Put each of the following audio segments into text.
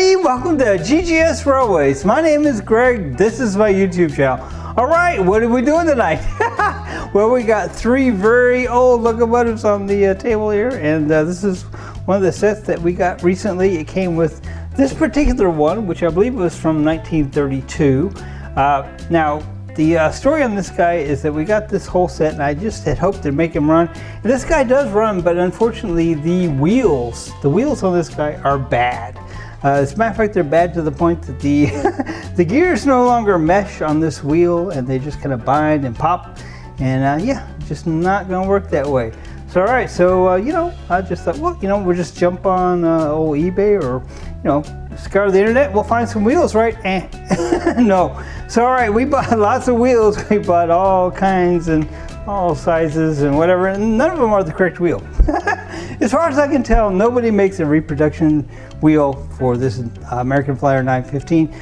everybody, welcome to GGS Railways. My name is Greg, this is my YouTube channel. Alright, what are we doing tonight? Well, we got three very old locomotives on the table here, and this is one of the sets that we got recently. It came with this particular one, which I believe was from 1932. Now, the story on this guy is that we got this whole set and I just had hoped to make him run. And this guy does run, but unfortunately the wheels on this guy are bad. As a matter of fact, they're bad to the point that the the gears no longer mesh on this wheel and they just kind of bind and pop. And yeah, just not gonna work that way. So alright, so you know, I just thought, well, you know, we'll just jump on old eBay or, you know, scour the internet, we'll find some wheels, right? No. So alright, we bought lots of wheels. We bought all kinds and all sizes and whatever, and none of them are the correct wheel. As far as I can tell, nobody makes a reproduction wheel for this American Flyer 915.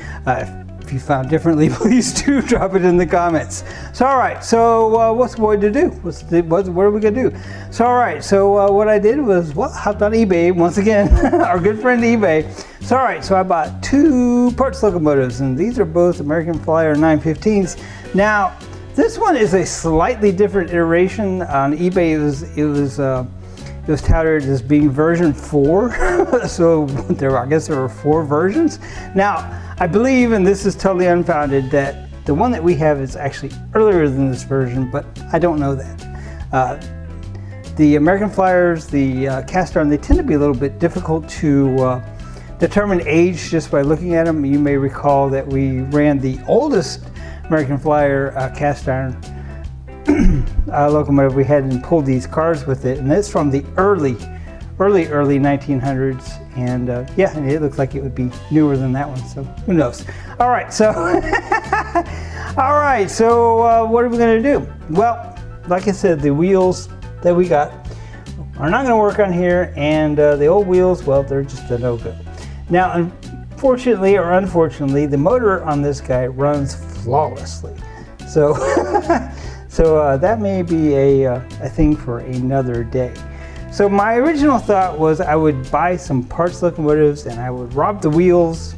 If you found differently, please do drop it in the comments. So alright, so what's going to do? What are we gonna do? So alright, so what I did was, well, hopped on eBay once again, our good friend eBay. So alright, so I bought two parts locomotives, and these are both American Flyer 915s. Now, this one is a slightly different iteration. On eBay, it was touted as being version 4. So I guess there were 4 versions. Now, I believe, and this is totally unfounded, that the one that we have is actually earlier than this version, but I don't know that. The American Flyers, the cast iron, they tend to be a little bit difficult to determine age just by looking at them. You may recall that we ran the oldest American Flyer cast iron locomotive we had and pulled these cars with it, and it's from the early 1900s, and yeah, and it looks like it would be newer than that one, so who knows. All right, so what are we going to do? Well, like I said, the wheels that we got are not going to work on here, and the old wheels, well, they're just a no-go. Now, unfortunately or unfortunately, the motor on this guy runs flawlessly, so so that may be a thing for another day. So my original thought was I would buy some parts locomotives and I would rob the wheels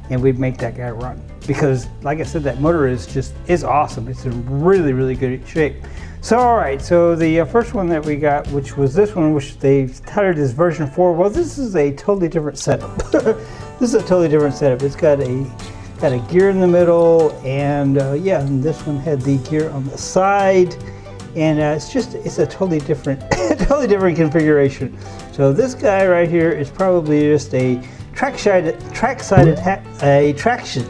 and we'd make that guy run. Because like I said, that motor is awesome. It's in really, really good shape. So alright, so the first one that we got, which was this one, which they touted as version 4, well, this is a totally different setup. This is a totally different setup. It's got a gear in the middle, and yeah, and this one had the gear on the side. And it's a totally different configuration. So this guy right here is probably just a track-sided traction.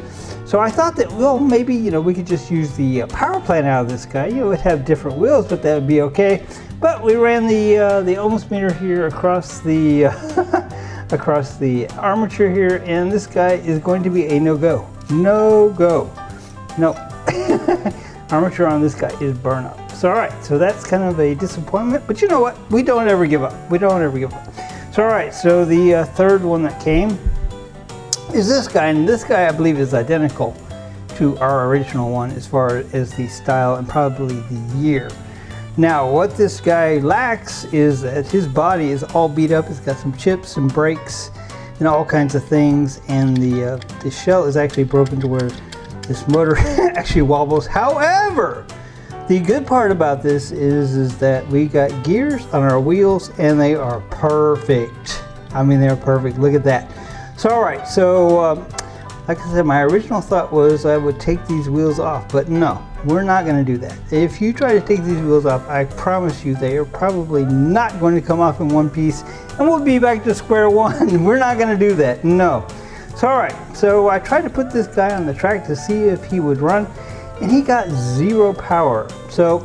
So I thought that, well, maybe, you know, we could just use the power plant out of this guy. You know, it would have different wheels, but that would be okay. But we ran the ohms meter here across the across the armature here, and this guy is going to be a no-go. No-go. No. Armature on this guy is burn up. So alright, so that's kind of a disappointment, but you know what? We don't ever give up. We don't ever give up. So alright, so the third one that came is this guy, and this guy I believe is identical to our original one as far as the style and probably the year. Now, what this guy lacks is that his body is all beat up. It's got some chips and breaks and all kinds of things, and the shell is actually broken to where this motor actually wobbles. However, the good part about this is that we got gears on our wheels and they are perfect. I mean, they're perfect. Look at that. So alright, so like I said, my original thought was I would take these wheels off, but no, we're not going to do that. If you try to take these wheels off, I promise you they are probably not going to come off in one piece, and we'll be back to square one. We're not going to do that, no. So alright, so I tried to put this guy on the track to see if he would run, and he got 0 power. So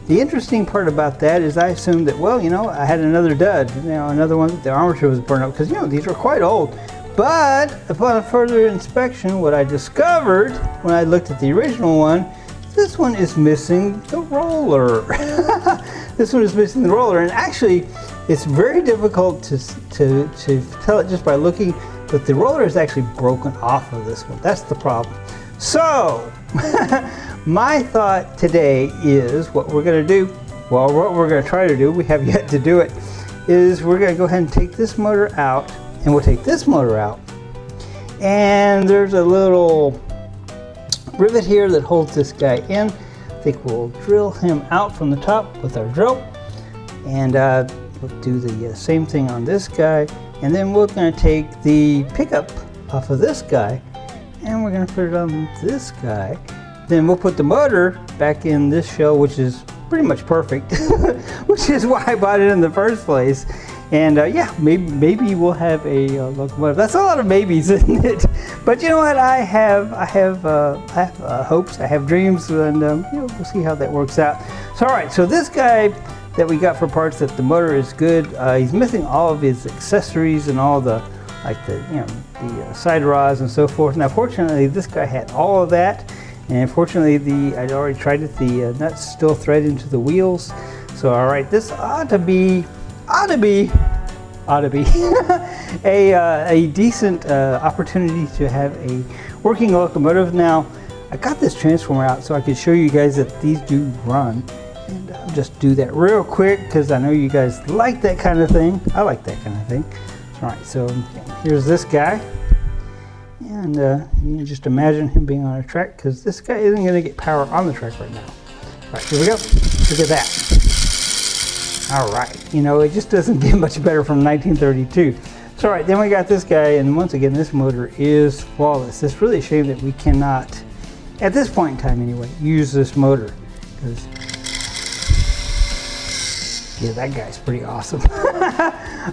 the interesting part about that is I assumed that, well, you know, I had another dud, you know, another one, the armature was burned up, because, you know, these are quite old. But upon further inspection, what I discovered when I looked at the original one, this one is missing the roller. This one is missing the roller, and actually it's very difficult to tell it just by looking, but the roller is actually broken off of this one. That's the problem. So my thought today is what we're going to do, well, what we're going to try to do, we have yet to do it, is we're going to go ahead and take this motor out, and we'll take this motor out, And there's a little rivet here that holds this guy in. I think we'll drill him out from the top with our drill, and we'll do the same thing on this guy. And then we're going to take the pickup off of this guy, and we're going to put it on this guy. Then we'll put the motor back in this shell, which is pretty much perfect, which is why I bought it in the first place. And yeah, maybe we'll have a locomotive. That's a lot of maybes, isn't it? But you know what? I have hopes, I have dreams, and you know, we'll see how that works out. So all right, so this guy that we got for parts, that the motor is good. He's missing all of his accessories and all the the side rods and so forth. Now, fortunately, this guy had all of that, and fortunately, I'd already tried it. The nuts still thread into the wheels. So all right, this ought to be a decent opportunity to have a working locomotive. Now, I got this transformer out so I could show you guys that these do run, and I'll just do that real quick because I know you guys like that kind of thing. I like that kind of thing. All right, so here's this guy, and you can just imagine him being on a track, because this guy isn't going to get power on the track right now. All right, here we go. Look at that. All right, you know, it just doesn't get much better from 1932. So all right, then we got this guy, and once again, this motor is flawless. It's really a shame that we cannot, at this point in time anyway, use this motor, because yeah, that guy's pretty awesome.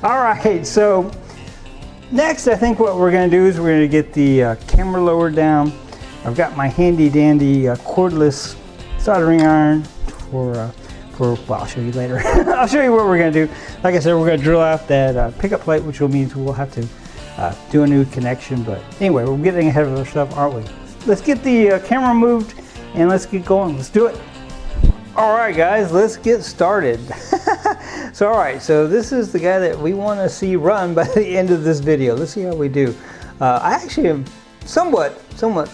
All right, so next, I think what we're going to do is we're going to get the camera lowered down. I've got my handy dandy cordless soldering iron for well, I'll show you later. I'll show you what we're going to do. Like I said, we're going to drill out that pickup plate, which will mean we'll have to do a new connection. But anyway, we're getting ahead of ourselves, aren't we? Let's get the camera moved and let's get going. Let's do it. All right, guys, let's get started. So, all right, so this is the guy that we want to see run by the end of this video. Let's see how we do. I actually am somewhat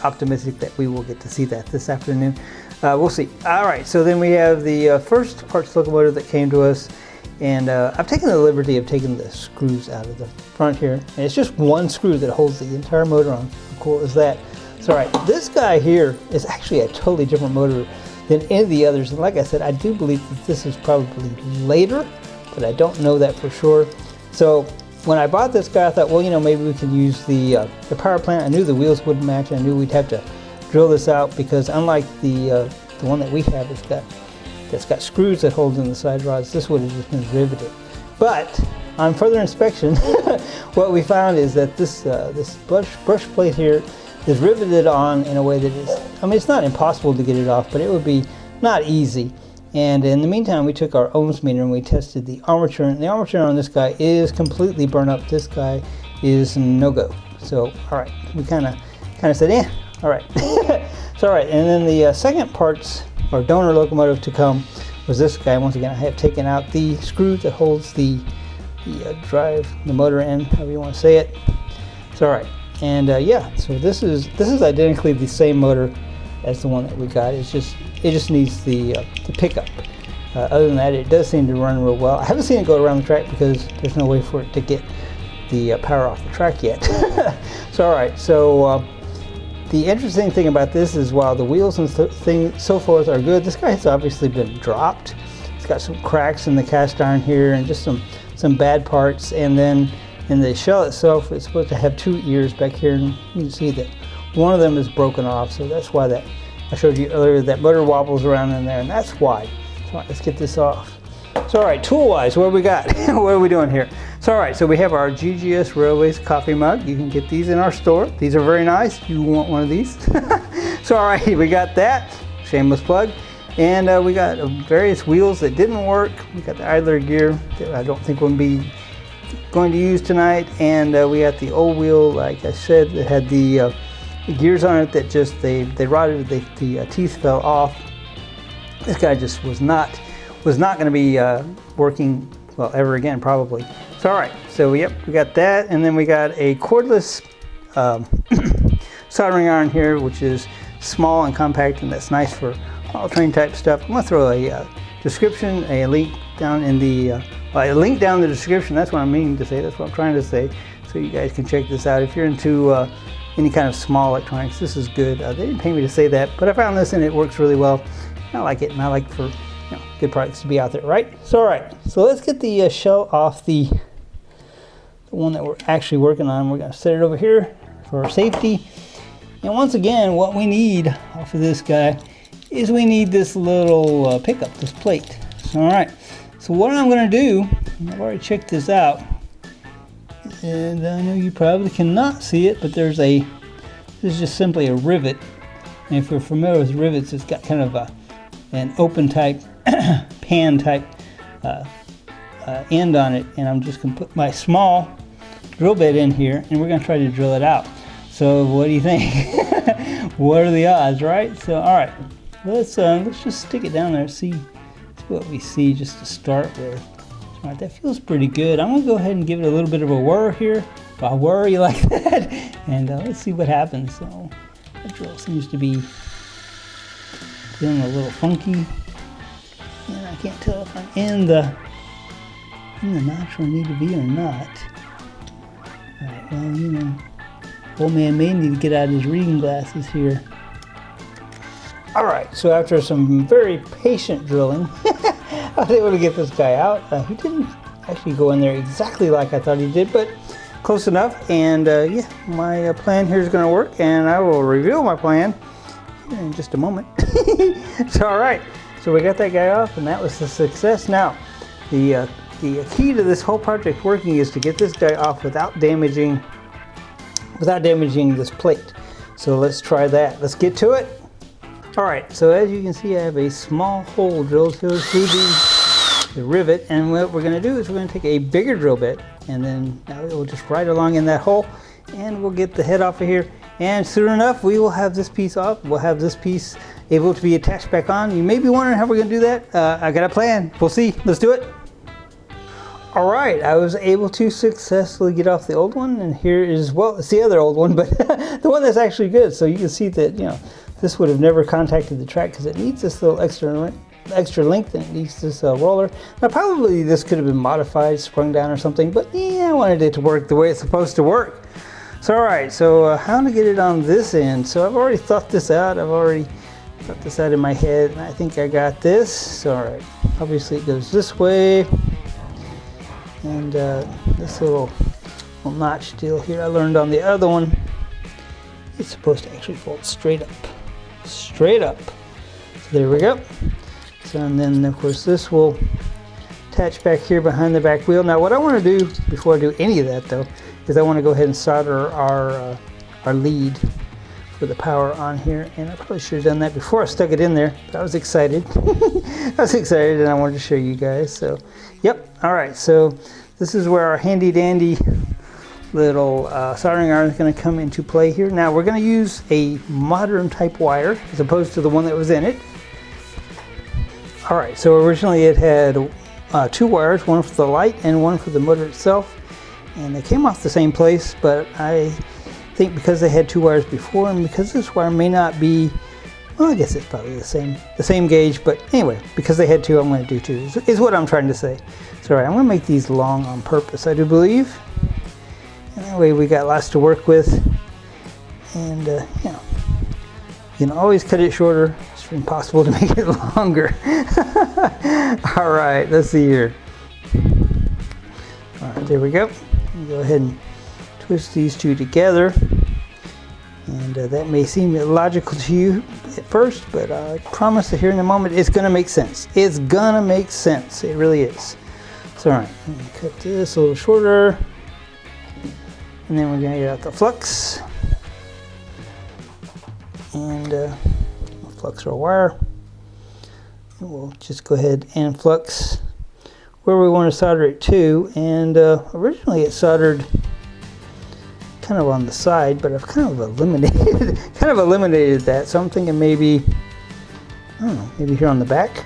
optimistic that we will get to see that this afternoon. We'll see. All right, so then we have the first parts locomotive that came to us, and I've taken the liberty of taking the screws out of the front here, and it's just one screw that holds the entire motor on. How cool is that? So, all right, this guy here is actually a totally different motor than any of the others, and like I said, I do believe that this is probably later, but I don't know that for sure. So when I bought this guy, I thought, well, you know, maybe we can use the power plant. I knew the wheels wouldn't match, and I knew we'd have to drill this out, because unlike the one that we have, that's got screws that hold in the side rods, this would have just been riveted. But on further inspection, what we found is that this brush plate here is riveted on in a way that is, I mean, it's not impossible to get it off, but it would be not easy. And in the meantime, we took our ohms meter and we tested the armature, and the armature on this guy is completely burned up. This guy is no-go. So, all right, we kind of said, eh, all right. So, all right, and then the second parts, or donor locomotive to come, was this guy. Once again, I have taken out the screw that holds the drive, the motor in, however you want to say it. So, all right, and yeah, so this is identically the same motor as the one that we got. It just needs the pickup. Other than that, it does seem to run real well. I haven't seen it go around the track because there's no way for it to get the power off the track yet. So all right, so the interesting thing about this is, while the wheels and so forth are good, this guy has obviously been dropped. It's got some cracks in the cast iron here and just some bad parts. And then in the shell itself, it's supposed to have two ears back here, and you can see that one of them is broken off, so that's why that I showed you earlier, that motor wobbles around in there, and that's why. So let's get this off. So all right, tool-wise, what do we got? What are we doing here? So all right, so we have our GGS Railways coffee mug. You can get these in our store. These are very nice. You want one of these? So all right, we got that. Shameless plug. And we got various wheels that didn't work. We got the idler gear that I don't think we'll be going to use tonight. And we got the old wheel, like I said, that had the gears on it that just they rotted. The teeth fell off. This guy just was not going to be working well ever again, probably. So all right, so yep, we got that, and then we got a cordless soldering iron here, which is small and compact, and that's nice for all train type stuff. I'm gonna throw a description, a link down in the a link down in the description. That's what I'm meaning to say. That's what I'm trying to say, so you guys can check this out if you're into any kind of small electronics. This is good. They didn't pay me to say that, but I found this and it works really well. I like it, and I like for good products to be out there, right? So all right, so let's get the shell off the one that we're actually working on. We're going to set it over here for safety. And once again, what we need off of this guy is we need this little pickup, this plate. So, all right, so what I'm going to do, I've already checked this out, and I know you probably cannot see it, but this is just simply a rivet. And if you're familiar with rivets, it's got kind of an open type, pan type end on it, and I'm just going to put my small drill bit in here, and we're going to try to drill it out. So what do you think? What are the odds, right? So all right, let's just stick it down there, see what we see just to start with. All right, that feels pretty good. I'm going to go ahead and give it a little bit of a whir here. A whir, you like that? And let's see what happens. So that drill seems to be feeling a little funky, and I can't tell if I'm in the notch where I need to be or not. All right, well, you know, old man may need to get out his reading glasses here. All right, so after some very patient drilling, I was able to get this guy out. He didn't actually go in there exactly like I thought he did, but close enough. And yeah, my plan here is going to work, and I will reveal my plan in just a moment. So all right, so we got that guy off, and that was a success. Now, the key to this whole project working is to get this guy off without damaging this plate. So let's try that. Let's get to it. All right, so as you can see, I have a small hole drilled through the rivet, and what we're going to do is we're going to take a bigger drill bit, and then now it will just right along in that hole, and we'll get the head off of here. And soon enough, we will have this piece off. We'll have this piece able to be attached back on. You may be wondering how we're going to do that. I got a plan. We'll see. Let's do it. All right, I was able to successfully get off the old one, and here is, well, it's the other old one, but the one that's actually good. So you can see that, you know, this would have never contacted the track because it needs this little extra length, and it needs this roller. Now, probably this could have been modified, sprung down or something, but yeah, I wanted it to work the way it's supposed to work. So, all right, so how to get it on this end? So I've already thought this out. I've already thought this out in my head, and I think I got this. So, all right, obviously it goes this way. And this little notch deal here I learned on the other one, it's supposed to actually fold straight up. So there we go. So, and then of course this will attach back here behind the back wheel. Now what I want to do before I do any of that though is I want to go ahead and solder our lead for the power on here, and I probably should have done that before I stuck it in there, but I was excited. I was excited, and I wanted to show you guys. So yep, all right, so this is where our handy dandy little soldering iron is going to come into play here. Now we're going to use a modern type wire as opposed to the one that was in it. All right, so originally it had two wires, one for the light and one for the motor itself, and they came off the same place, but I think because they had two wires before, and because this wire may not be, well, I guess it's probably the same gauge, but anyway, because they had two, I'm going to do two, is what I'm trying to say. So all right, I'm going to make these long on purpose, I do believe, and that way we got lots to work with. And you know, you can always cut it shorter. It's impossible to make it longer. All right, let's see here. All right, there we go. Go ahead and twist these two together, and that may seem illogical to you at first, but I promise that here in a moment it's going to make sense. It's going to make sense. It really is. So all right, I'm going to cut this a little shorter, and then we're going to get out the flux, and flux our wire, and we'll just go ahead and flux where we want to solder it to. And originally it soldered kind of on the side, but I've kind of eliminated that. So I'm thinking maybe, I don't know, maybe here on the back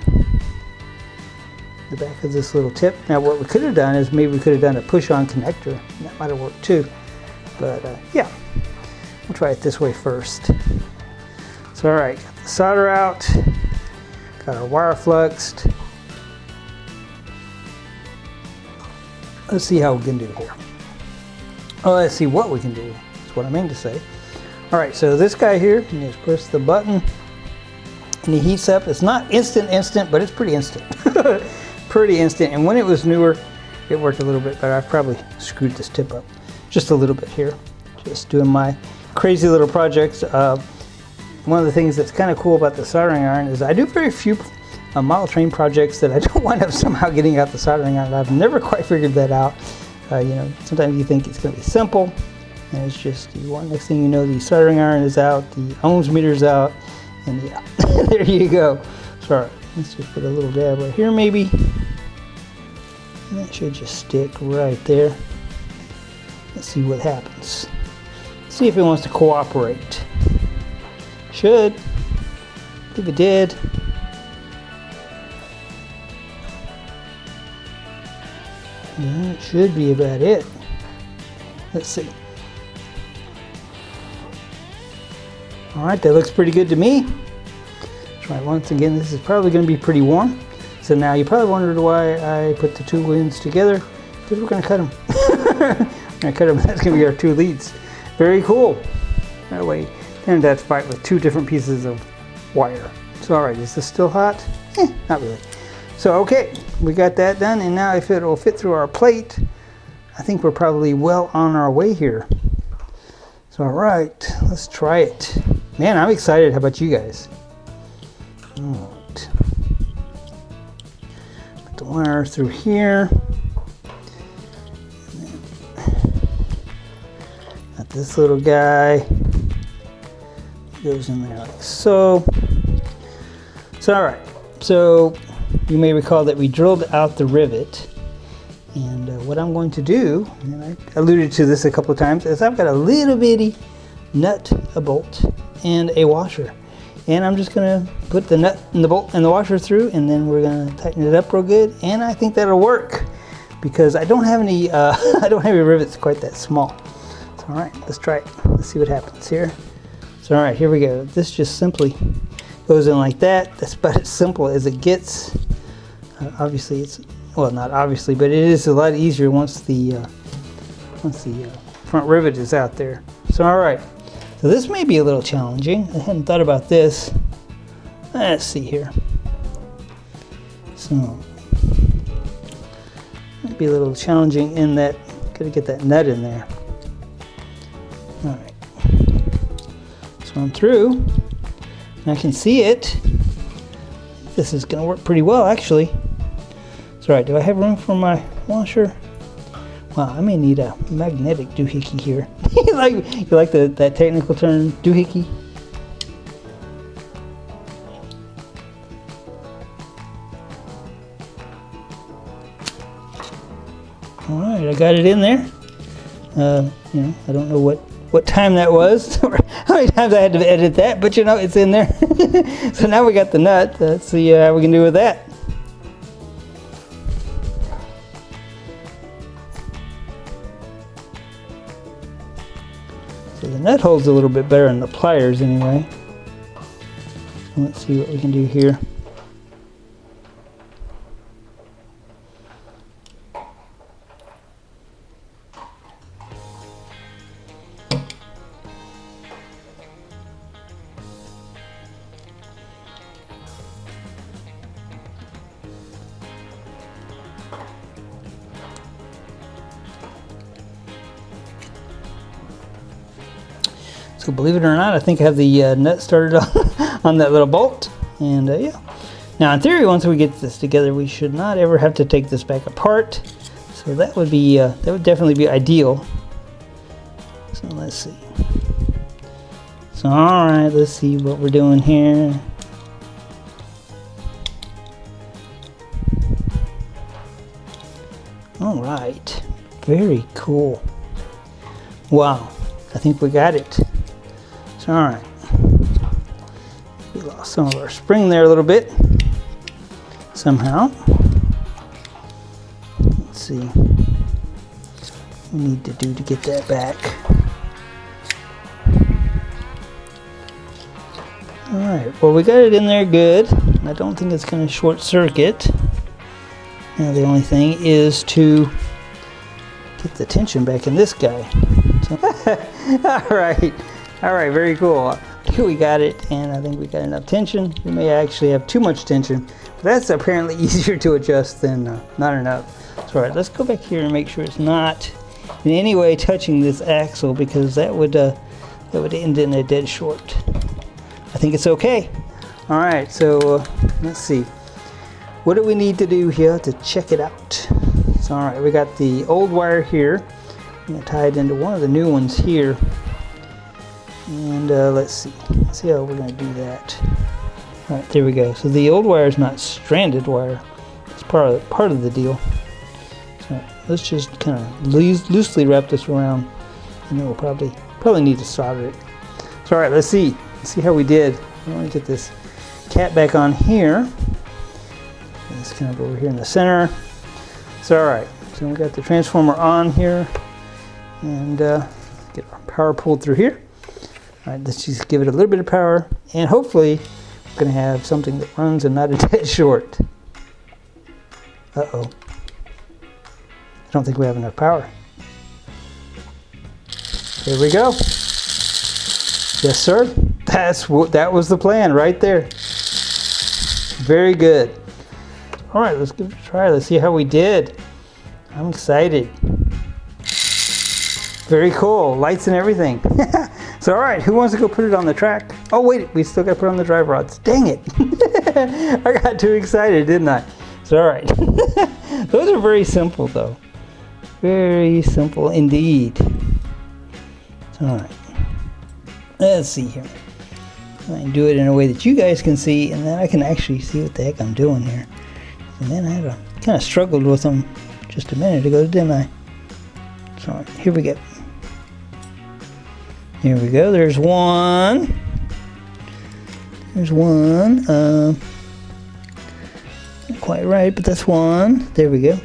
of this little tip. Now what we could have done is maybe we could have done a push-on connector. That might have worked too. But yeah, we'll try it this way first. So all right, got the solder out, got our wire fluxed. Let's see how we can do here. Oh, let's see what we can do. That's what I mean to say. All right, so this guy here, you just push the button and he heats up. It's not instant, but it's pretty instant. Pretty instant. And when it was newer, it worked a little bit better. I probably screwed this tip up just a little bit here. Just doing my crazy little projects. One of the things that's kind of cool about the soldering iron is I do very few model train projects that I don't wind up somehow getting out the soldering iron. I've never quite figured that out. You know, sometimes you think it's going to be simple, and it's just next thing you know, the soldering iron is out, the ohms meter's out, and yeah, there you go. Sorry, let's just put a little dab right here maybe. And that should just stick right there. Let's see what happens. See if it wants to cooperate. Should. If it did. Yeah, it should be about it. Let's see. Alright, that looks pretty good to me. Try once again. This is probably going to be pretty warm. So now you probably wondered why I put the two ends together. Because we're going to cut them. We're going to cut them. That's going to be our two leads. Very cool. That way, then that's fight with two different pieces of wire. So alright, is this still hot? Not really. So okay, we got that done, and now if it will fit through our plate, I think we're probably well on our way here. So alright, let's try it. Man, I'm excited. How about you guys? Alright. Put the wire through here. Got this little guy. Goes in there like so. So alright, so you may recall that we drilled out the rivet, and what I'm going to do, and I alluded to this a couple of times, is I've got a little bitty nut, a bolt, and a washer, and I'm just going to put the nut and the bolt and the washer through, and then we're going to tighten it up real good, and I think that'll work because I don't have any I don't have any rivets quite that small. So all right, let's try it. Let's see what happens here. So all right, here we go. This just simply goes in like that. That's about as simple as it gets. Obviously, it's, well, not obviously, but it is a lot easier once the front rivet is out there. So all right, so this may be a little challenging. I hadn't thought about this. Let's see here. So might be a little challenging in that, gotta get that nut in there. All right. So I'm through, and I can see it. This is going to work pretty well, actually. So, all right, do I have room for my washer? Wow, I may need a magnetic doohickey here. you like that technical term, doohickey? All right, I got it in there. You know, I don't know what time that was, or how many times I had to edit that, but you know, it's in there. So now we got the nut. Let's see how we can do with that. So the nut holds a little bit better than the pliers anyway. So let's see what we can do here. So believe it or not, I think I have the nut started on that little bolt, and yeah. Now in theory, once we get this together, we should not ever have to take this back apart. So that would be that would definitely be ideal. So let's see. So all right, let's see what we're doing here. All right, very cool. Wow, I think we got it. So, all right, we lost some of our spring there a little bit somehow. Let's see what we need to do to get that back. All right, well, we got it in there good. I don't think it's going to short circuit. Now the only thing is to get the tension back in this guy. So, all right, All right, very cool. Here we got it, and I think we got enough tension. We may actually have too much tension, but that's apparently easier to adjust than not enough. So, all right, let's go back here and make sure it's not in any way touching this axle, because that would end in a dead short. I think it's okay. All right, so let's see. What do we need to do here to check it out? So, all right, we got the old wire here. I'm gonna tie it into one of the new ones here. And let's see how we're going to do that. All right, there we go. So the old wire is not stranded wire. It's part of the deal. So let's just kind of loosely wrap this around, and then we'll probably need to solder it. So all right, let's see how we did. I want to get this cap back on here. It's kind of over here in the center. So all right, so we got the transformer on here, and get our power pulled through here. All right, let's just give it a little bit of power, and hopefully we're going to have something that runs and not a dead short. Uh-oh. I don't think we have enough power. There we go. Yes, sir. That was the plan right there. Very good. All right, let's give it a try. Let's see how we did. I'm excited. Very cool. Lights and everything. So, all right, who wants to go put it on the track? Oh, wait, we still got to put on the drive rods. Dang it. I got too excited, didn't I? So, all right. Those are very simple, though. Very simple indeed. All right. Let's see here. I can do it in a way that you guys can see, and then I can actually see what the heck I'm doing here. And then I kind of struggled with them just a minute ago, didn't I? So, all right, here we go. Here we go, there's one. There's one. Not quite right, but that's one. There we go.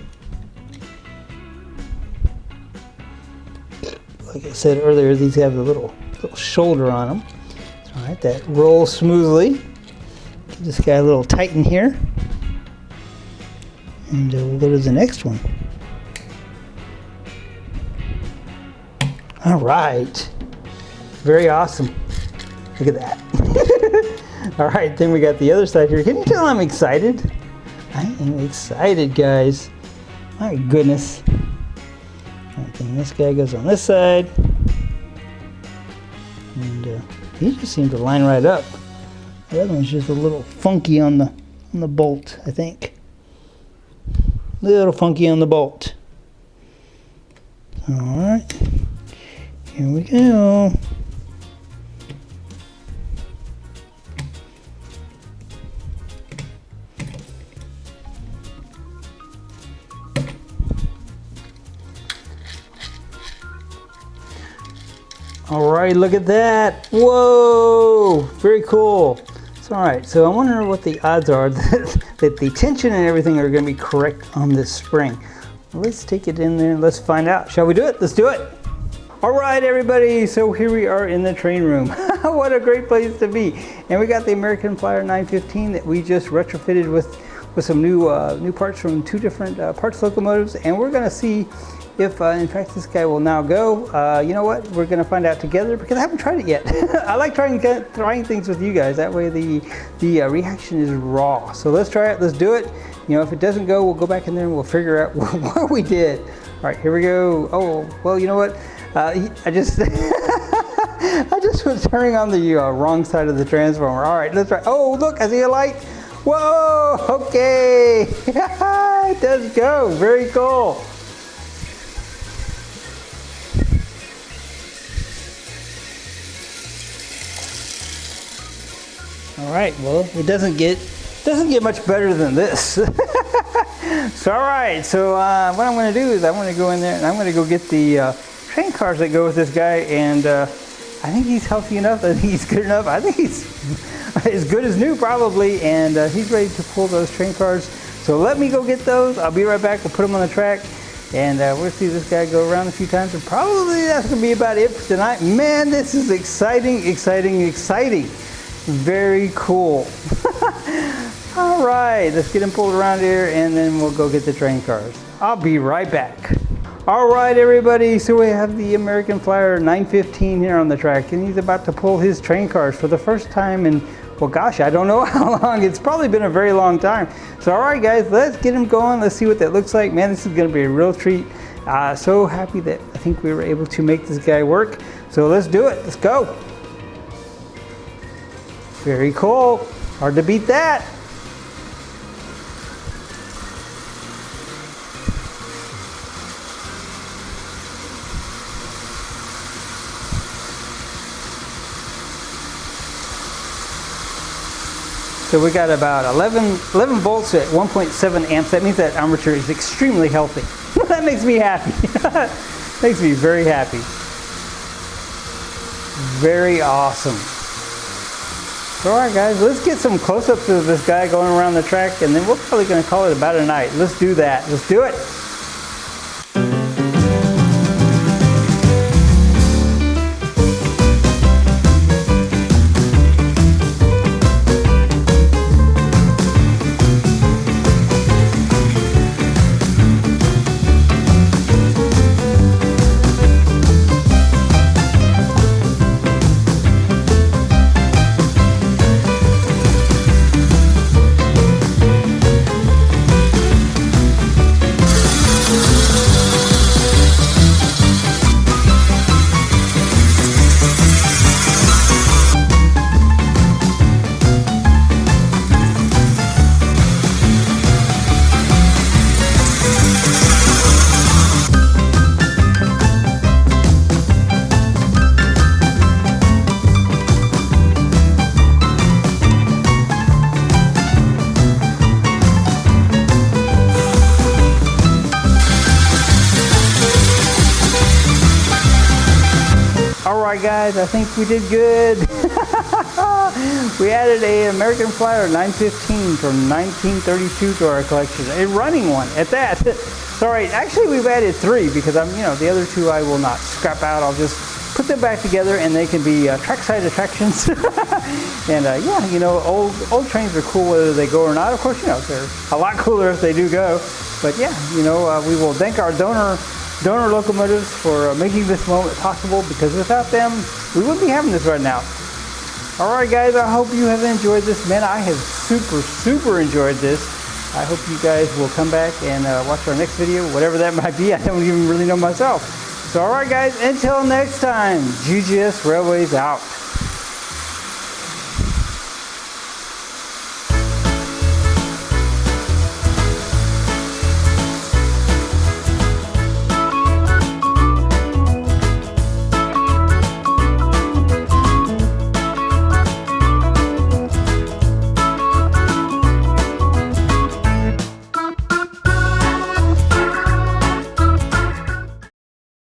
Like I said earlier, these have a little shoulder on them. All right, that rolls smoothly. Give this guy a little tighten here. And we'll go to the next one. All right. Very awesome. Look at that. All right, then we got the other side here. Can you tell I'm excited? I am excited, guys. My goodness. All right, then this guy goes on this side. And he just seemed to line right up. The other one's just a little funky on the bolt, I think. A little funky on the bolt. All right. Here we go. All right, look at that. Whoa, very cool. So, all right, so I wonder what the odds are that the tension and everything are going to be correct on this spring. Well, let's take it in there and let's find out. Shall we do it? Let's do it. All right, everybody, so here we are in the train room. What a great place to be. And we got the American Flyer 915 that we just retrofitted with some new parts from two different parts locomotives, and we're going to see if in fact this guy will now go. You know what, we're going to find out together because I haven't tried it yet. I like trying things with you guys. That way the reaction is raw. So let's try it, let's do it. You know, if it doesn't go, we'll go back in there and we'll figure out what we did. All right, here we go. Oh, well, you know what, I just I just was turning on the wrong side of the transformer. All right, let's try. Oh, look, I see a light. Whoa, okay. It does go, very cool. All right, well, it doesn't get much better than this. So, all right, so what I'm going to do is I'm going to go in there and I'm going to go get the train cars that go with this guy, and I think he's healthy enough, I think he's good enough, I think he's as good as new probably, and he's ready to pull those train cars. So let me go get those. I'll be right back. We'll put them on the track, and we'll see this guy go around a few times, and probably that's going to be about it for tonight. Man, this is exciting, exciting, exciting. Very cool. All right, let's get him pulled around here, and then we'll go get the train cars. I'll be right back. All right, everybody, so we have the American Flyer 915 here on the track, and he's about to pull his train cars for the first time in, well, gosh, I don't know how long. It's probably been a very long time. So, all right, guys, let's get him going. Let's see what that looks like. Man, this is going to be a real treat. So happy that I think we were able to make this guy work. So let's do it. Let's go. Very cool. Hard to beat that. So we got about 11 volts at 1.7 amps. That means that armature is extremely healthy. That makes me happy. Makes me very happy. Very awesome. So, all right, guys, let's get some close-ups of this guy going around the track, and then we're probably going to call it about a night. Let's do that. Let's do it. Alright guys, I think we did good. We added an American Flyer 915 from 1932 to our collection. A running one at that. Alright, actually we've added 3 because the other 2 I will not scrap out. I'll just put them back together and they can be trackside attractions. And old trains are cool whether they go or not. Of course, they're a lot cooler if they do go. But yeah, we will thank our donor locomotives for making this moment possible, because without them, we wouldn't be having this right now. Alright guys, I hope you have enjoyed this. Man, I have super enjoyed this. I hope you guys will come back and watch our next video, whatever that might be. I don't even really know myself. So alright guys, until next time, GGS Railways out.